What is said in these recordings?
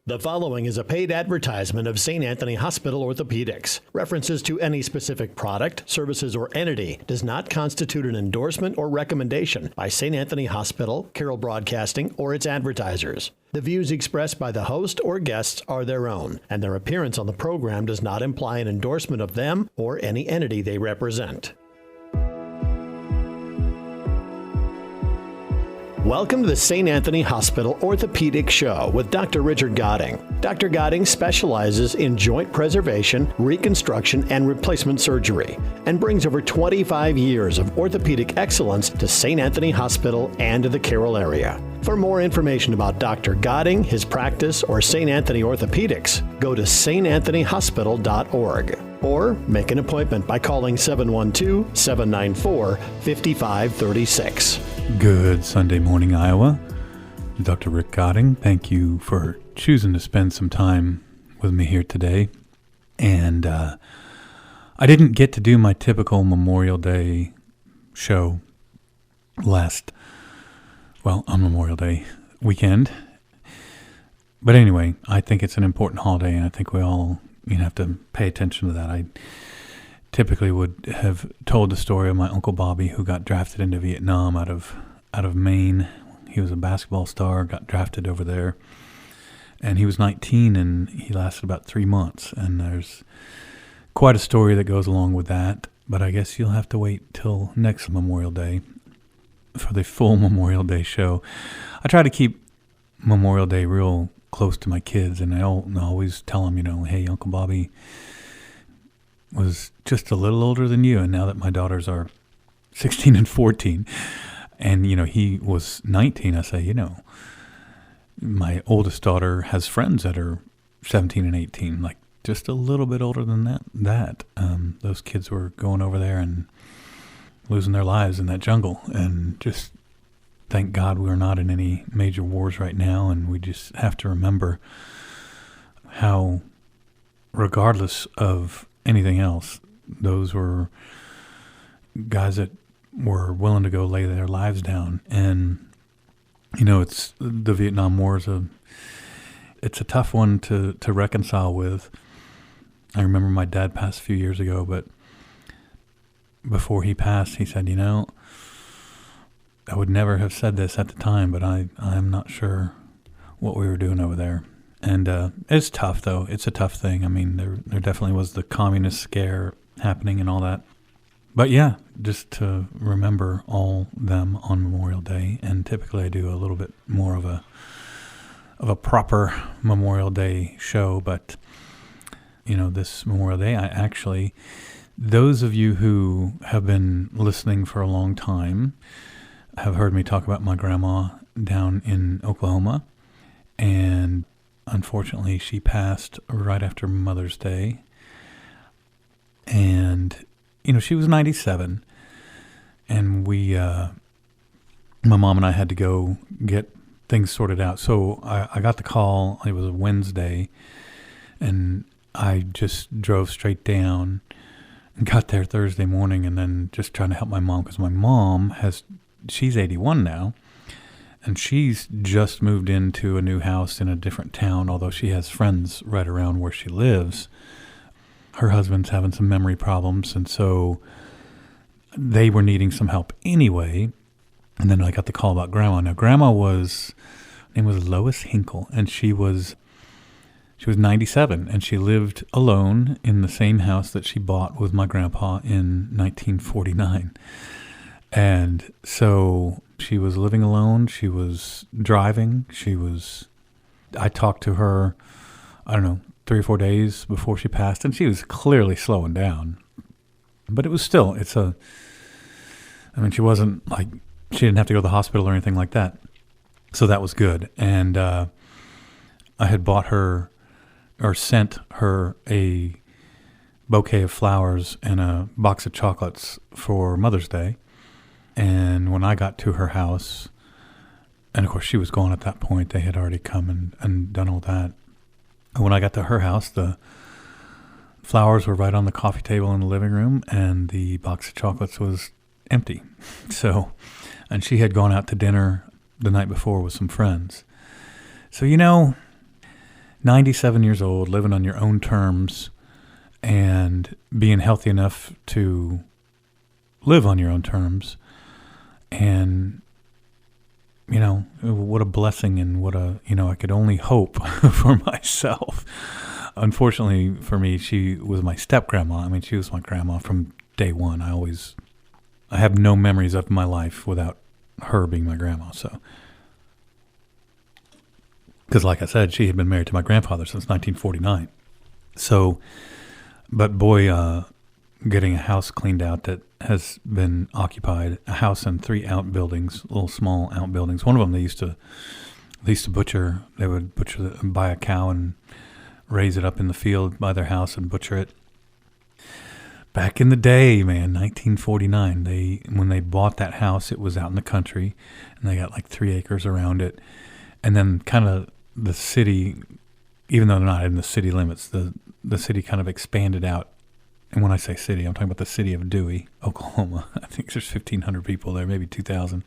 The following is a paid advertisement of St. Anthony Hospital Orthopedics. References to any specific product, services, or entity does not constitute an endorsement or recommendation by St. Anthony Hospital, Carroll Broadcasting, or its advertisers. The views expressed by the host or guests are their own, and their appearance on the program does not imply an endorsement of them or any entity they represent. Welcome to the St. Anthony Hospital Orthopedic Show with Dr. Richard Godding. Dr. Godding specializes in joint preservation, reconstruction, and replacement surgery, and brings over 25 years of orthopedic excellence to St. Anthony Hospital and to the Carroll area. For more information about Dr. Godding, his practice, or St. Anthony Orthopedics, go to santanthonyhospital.org or make an appointment by calling 712-794-5536. Good Sunday morning, Iowa. Dr. Rick Godding, thank you for choosing to spend some time with me here today. And I didn't get to do my typical Memorial Day show on Memorial Day weekend. But anyway, I think it's an important holiday, and I think we all have to pay attention to that. I typically would have told the story of my Uncle Bobby, who got drafted into Vietnam out of Maine. He was a basketball star, got drafted over there, and he was 19, and he lasted about 3 months. And there's quite a story that goes along with that, but I guess you'll have to wait till next Memorial Day for the full Memorial Day show. I try to keep Memorial Day real close to my kids, and I always tell them, hey, Uncle Bobby was just a little older than you, and now that my daughters are 16 and 14, and he was 19, I say, my oldest daughter has friends that are 17 and 18, like just a little bit older than that. Those kids were going over there and losing their lives in that jungle, and just thank God we're not in any major wars right now, and we just have to remember how, regardless of anything else, those were guys that were willing to go lay their lives down. And it's the Vietnam War it's a tough one to reconcile with. I remember my dad passed a few years ago, but before he passed, he said, I would never have said this at the time, but I'm not sure what we were doing over there. And it's tough, though. It's a tough thing. I mean, there definitely was the communist scare happening and all that. But yeah, just to remember all them on Memorial Day. And typically I do a little bit more of a proper Memorial Day show. But, this Memorial Day, those of you who have been listening for a long time have heard me talk about my grandma down in Oklahoma. And unfortunately, she passed right after Mother's Day. And, she was 97. And my mom and I had to go get things sorted out. So I got the call. It was a Wednesday. And I just drove straight down and got there Thursday morning, and then just trying to help my mom, because my mom she's 81 now. And she's just moved into a new house in a different town, although she has friends right around where she lives. Her husband's having some memory problems, and so they were needing some help anyway. And then I got the call about Grandma. Now, Grandma her name was Lois Hinkle, and she was 97, and she lived alone in the same house that she bought with my grandpa in 1949. And so she was living alone. She was driving. I talked to her, 3 or 4 days before she passed, and she was clearly slowing down. But it was still, she wasn't she didn't have to go to the hospital or anything like that. So that was good. And I had sent her a bouquet of flowers and a box of chocolates for Mother's Day. And when I got to her house, and of course she was gone at that point, they had already come and done all that. And when I got to her house, the flowers were right on the coffee table in the living room, and the box of chocolates was empty. And she had gone out to dinner the night before with some friends. So, 97 years old, living on your own terms, and being healthy enough to live on your own terms. And, what a blessing, and what I could only hope for myself. Unfortunately for me, she was my step-grandma. I mean, she was my grandma from day one. I have no memories of my life without her being my grandma. So, because like I said, she had been married to my grandfather since 1949. So, but boy, getting a house cleaned out that has been occupied, a house and 3 outbuildings, little small outbuildings. One of them they used to butcher. They would buy a cow and raise it up in the field by their house and butcher it. Back in the day, man, 1949, when they bought that house, it was out in the country, and they got like 3 acres around it. And then kind of the city, even though they're not in the city limits, the city kind of expanded out. And when I say city, I'm talking about the city of Dewey, Oklahoma. I think there's 1,500 people there, maybe 2,000.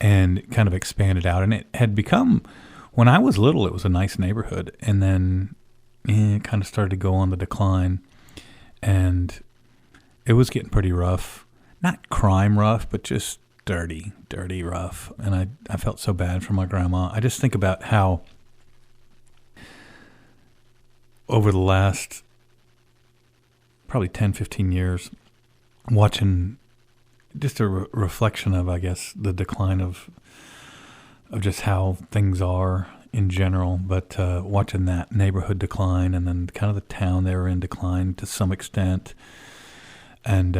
And kind of expanded out. And it had become, when I was little, it was a nice neighborhood. And then it kind of started to go on the decline. And it was getting pretty rough. Not crime rough, but just dirty rough. And I felt so bad for my grandma. I just think about how over the last probably 10, 15 years, watching just a reflection of, I guess, the decline of just how things are in general, but watching that neighborhood decline, and then kind of the town they were in decline to some extent, and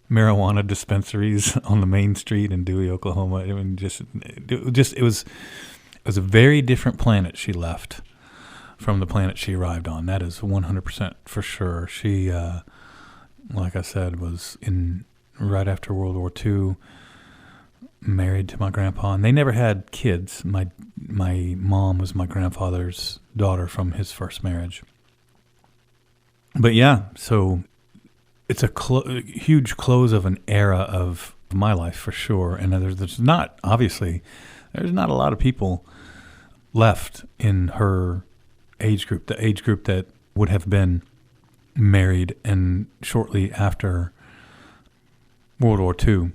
marijuana dispensaries on the main street in Dewey, Oklahoma. I mean, it was a very different planet she left from the planet she arrived on. That is 100% for sure. She, like I said, was right after World War II, married to my grandpa, and they never had kids. My mom was my grandfather's daughter from his first marriage. But yeah, so it's a huge close of an era of my life for sure. And there's not a lot of people left in her age group, the age group that would have been married and shortly after World War II.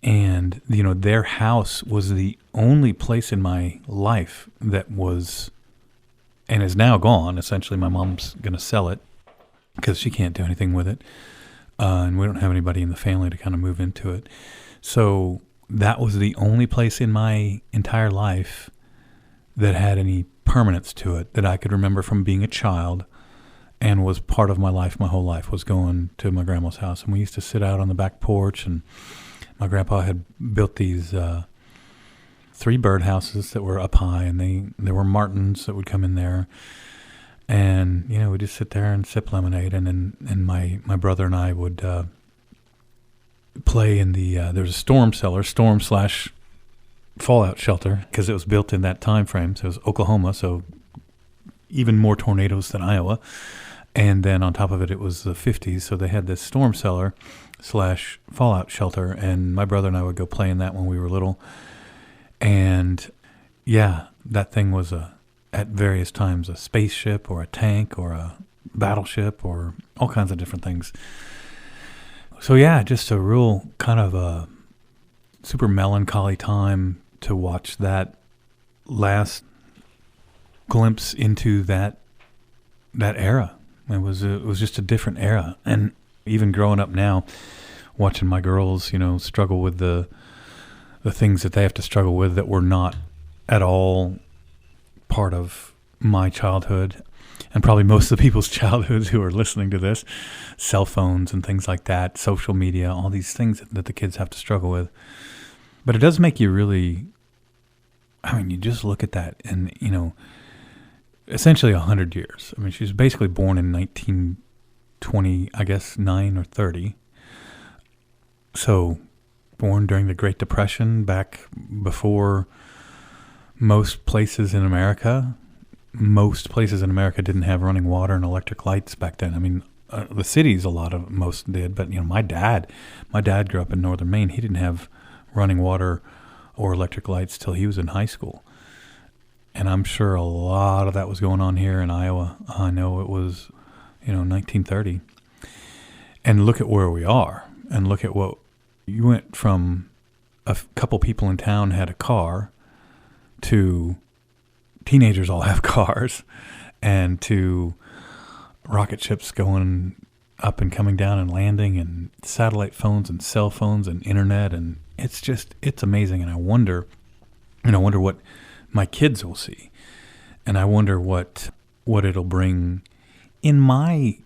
And, their house was the only place in my life that was, and is now gone. Essentially, my mom's going to sell it because she can't do anything with it. And we don't have anybody in the family to kind of move into it. So that was the only place in my entire life that had any permanence to it that I could remember from being a child, and was part of my life. My whole life was going to my grandma's house. And we used to sit out on the back porch, and my grandpa had built these 3 bird houses that were up high, and there were martins that would come in there. And, we'd just sit there and sip lemonade. And my brother and I would play in there was a storm / fallout shelter, because it was built in that time frame. So it was Oklahoma, so even more tornadoes than Iowa. And then on top of it, it was the 50s, so they had this storm cellar / fallout shelter, and my brother and I would go play in that when we were little. And yeah, that thing was at various times a spaceship or a tank or a battleship or all kinds of different things. So yeah, just a real kind of a super melancholy time to watch that last glimpse into that era. It was just a different era. And even growing up now, watching my girls, struggle with the things that they have to struggle with that were not at all part of my childhood, and probably most of the people's childhoods who are listening to this, cell phones and things like that, social media, all these things that the kids have to struggle with. But it does make you really, you just look at that and, essentially 100 years. She was basically born in 1920, I guess, 9 or 30. So born during the Great Depression, back before most places in America didn't have running water and electric lights back then. The cities, most did, but my dad grew up in northern Maine. He didn't have running water or electric lights till he was in high school. And I'm sure a lot of that was going on here in Iowa. I know it was, 1930. And look at where we are. And look at what you went from a couple people in town had a car to teenagers all have cars, and to rocket ships going up and coming down and landing, and satellite phones and cell phones and internet. And it's amazing. And I wonder what my kids will see. And I wonder what it'll bring in my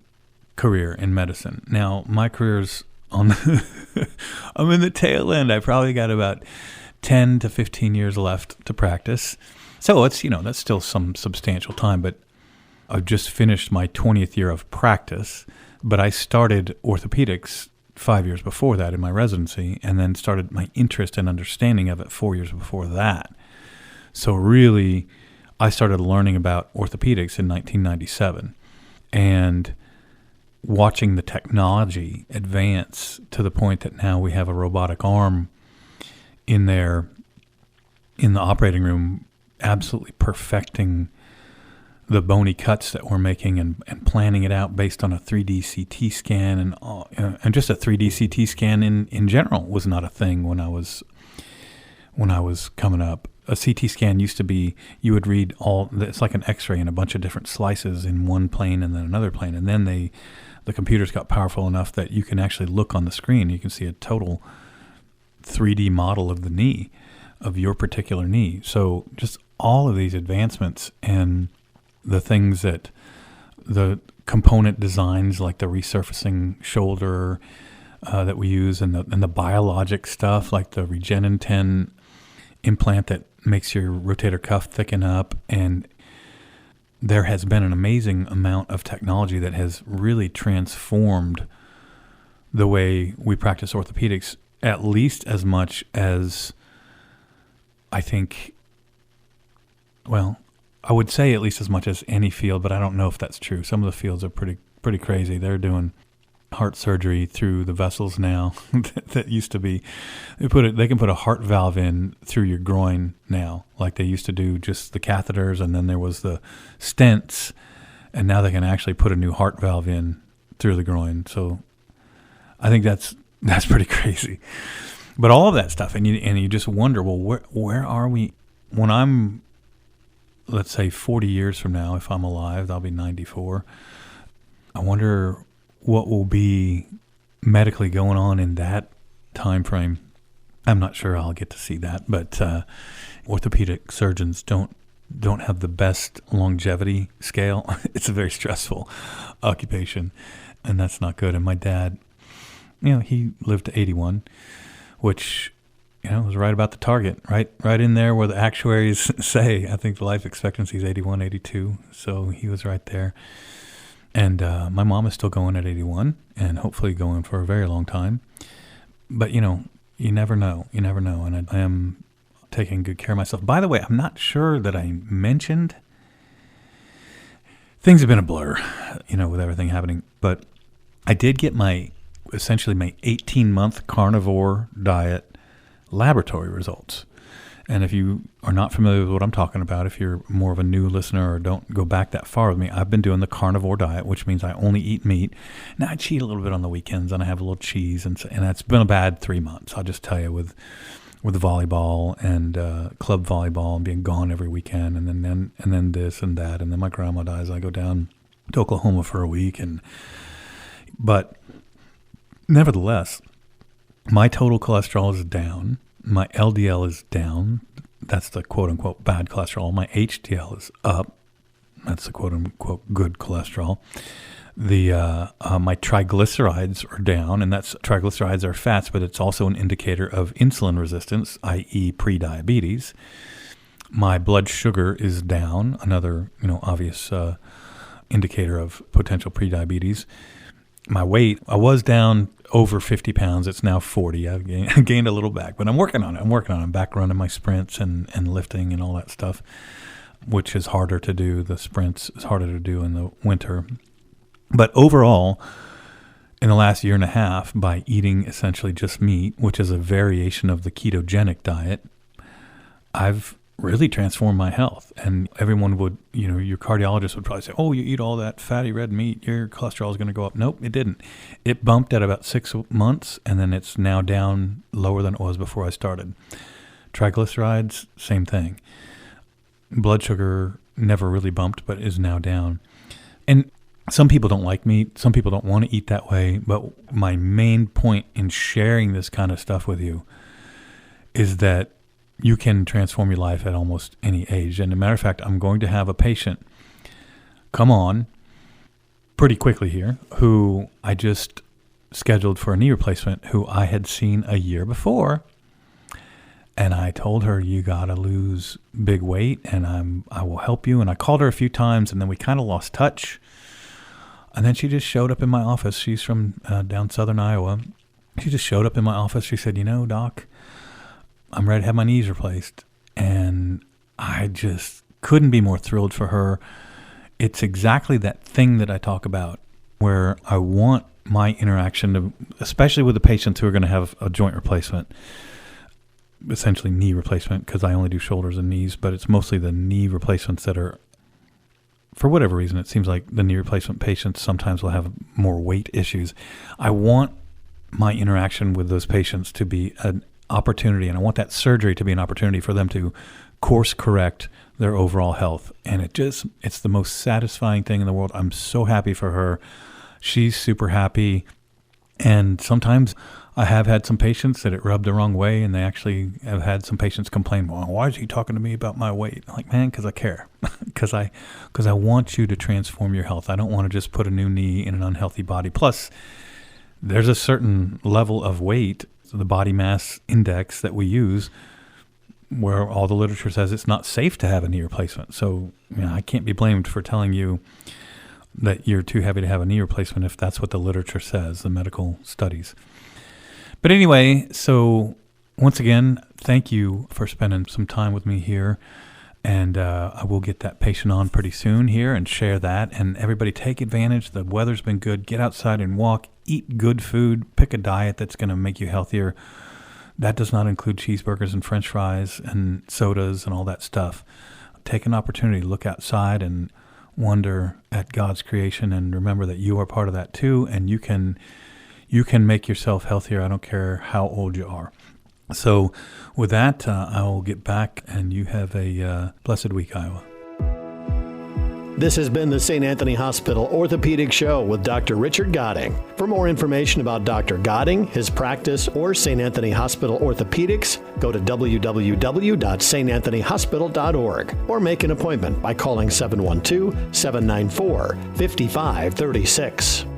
career in medicine. Now, my career's I'm in the tail end. I probably got about 10 to 15 years left to practice. So it's, that's still some substantial time, but I've just finished my 20th year of practice. But I started orthopedics 5 years before that in my residency, and then started my interest and understanding of it 4 years before that. So really, I started learning about orthopedics in 1997, and watching the technology advance to the point that now we have a robotic arm in there in the operating room, absolutely perfecting the bony cuts that we're making, and planning it out based on a 3D CT scan, and just a 3D CT scan in general was not a thing when I was coming up. A CT scan used to be, you would read it's like an X-ray in a bunch of different slices in one plane and then another plane, and then the computers got powerful enough that you can actually look on the screen. You can see a total 3D model of the knee, of your particular knee. So just all of these advancements, and the things that the component designs, like the resurfacing shoulder that we use, and the biologic stuff like the Regenin 10 implant that makes your rotator cuff thicken up. And there has been an amazing amount of technology that has really transformed the way we practice orthopedics, at least as much as I think, well, I would say at least as much as any field, but I don't know if that's true. Some of the fields are pretty crazy. They're doing heart surgery through the vessels now that used to be. They can put a heart valve in through your groin now, like they used to do just the catheters, and then there was the stents, and now they can actually put a new heart valve in through the groin. So I think that's pretty crazy. But all of that stuff, and you just wonder, well, where are we when I'm, let's say 40 years from now, if I'm alive, I'll be 94. I wonder what will be medically going on in that time frame. I'm not sure I'll get to see that, but orthopedic surgeons don't have the best longevity scale. It's a very stressful occupation, and that's not good. And my dad, he lived to 81, which was right about the target, right in there where the actuaries say. I think the life expectancy is 81, 82, so he was right there. And my mom is still going at 81, and hopefully going for a very long time. But, you never know. You never know. And I am taking good care of myself. By the way, I'm not sure that I mentioned, things have been a blur, with everything happening. But I did get essentially my 18-month carnivore diet laboratory results. And if you are not familiar with what I'm talking about, if you're more of a new listener or don't go back that far with me, I've been doing the carnivore diet, which means I only eat meat. Now I cheat a little bit on the weekends, and I have a little cheese, and it's been a bad 3 months. I'll just tell you, with volleyball and club volleyball, and being gone every weekend, and then this and that, and then my grandma dies. I go down to Oklahoma for a week, but nevertheless, my total cholesterol is down. My LDL is down. That's the quote-unquote bad cholesterol. My HDL is up. That's the quote-unquote good cholesterol. My triglycerides are down, and triglycerides are fats, but it's also an indicator of insulin resistance, i.e. prediabetes. My blood sugar is down, another obvious indicator of potential prediabetes. My weight, I was down over 50 pounds. It's now 40. I gained a little back, but I'm working on it. I'm back running my sprints and lifting and all that stuff, which is harder to do. The sprints is harder to do in the winter. But overall, in the last year and a half, by eating essentially just meat, which is a variation of the ketogenic diet, I've really transformed my health. And everyone would, your cardiologist would probably say, oh, you eat all that fatty red meat, your cholesterol is going to go up. Nope, it didn't. It bumped at about 6 months, and then it's now down lower than it was before I started. Triglycerides, same thing. Blood sugar never really bumped, but is now down. And some people don't like meat. Some people don't want to eat that way. But my main point in sharing this kind of stuff with you is that you can transform your life at almost any age. And as a matter of fact, I'm going to have a patient come on pretty quickly here who I just scheduled for a knee replacement, who I had seen a year before. And I told her, you got to lose big weight and I will help you. And I called her a few times and then we kind of lost touch. And then she just showed up in my office. She's from down southern Iowa. She just showed up in my office. She said, Doc, I'm ready to have my knees replaced. And I just couldn't be more thrilled for her. It's exactly that thing that I talk about where I want my interaction, to, especially with the patients who are going to have a joint replacement, essentially knee replacement, because I only do shoulders and knees, but it's mostly the knee replacements that are, for whatever reason, it seems like the knee replacement patients sometimes will have more weight issues. I want my interaction with those patients to be an opportunity, and I want that surgery to be an opportunity for them to course correct their overall health. And it's the most satisfying thing in the world. I'm so happy for her. She's super happy. And sometimes I have had some patients that it rubbed the wrong way, and they actually have had some patients complain, well, why is he talking to me about my weight? I'm like, man, because I care. Because I want you to transform your health. I don't want to just put a new knee in an unhealthy body. Plus, there's a certain level of weight, the body mass index that we use, where all the literature says it's not safe to have a knee replacement. So I can't be blamed for telling you that you're too heavy to have a knee replacement if that's what the literature says, the medical studies. But anyway, so once again, thank you for spending some time with me here. And I will get that patient on pretty soon here and share that. And everybody take advantage. The weather's been good. Get outside and walk. Eat good food. Pick a diet that's going to make you healthier. That does not include cheeseburgers and french fries and sodas and all that stuff. Take an opportunity to look outside and wonder at God's creation and remember that you are part of that too. And you can make yourself healthier. I don't care how old you are. So with that, I will get back, and you have a blessed week, Iowa. This has been the St. Anthony Hospital Orthopedic Show with Dr. Richard Godding. For more information about Dr. Godding, his practice, or St. Anthony Hospital Orthopedics, go to www.santanthonyhospital.org or make an appointment by calling 712-794-5536.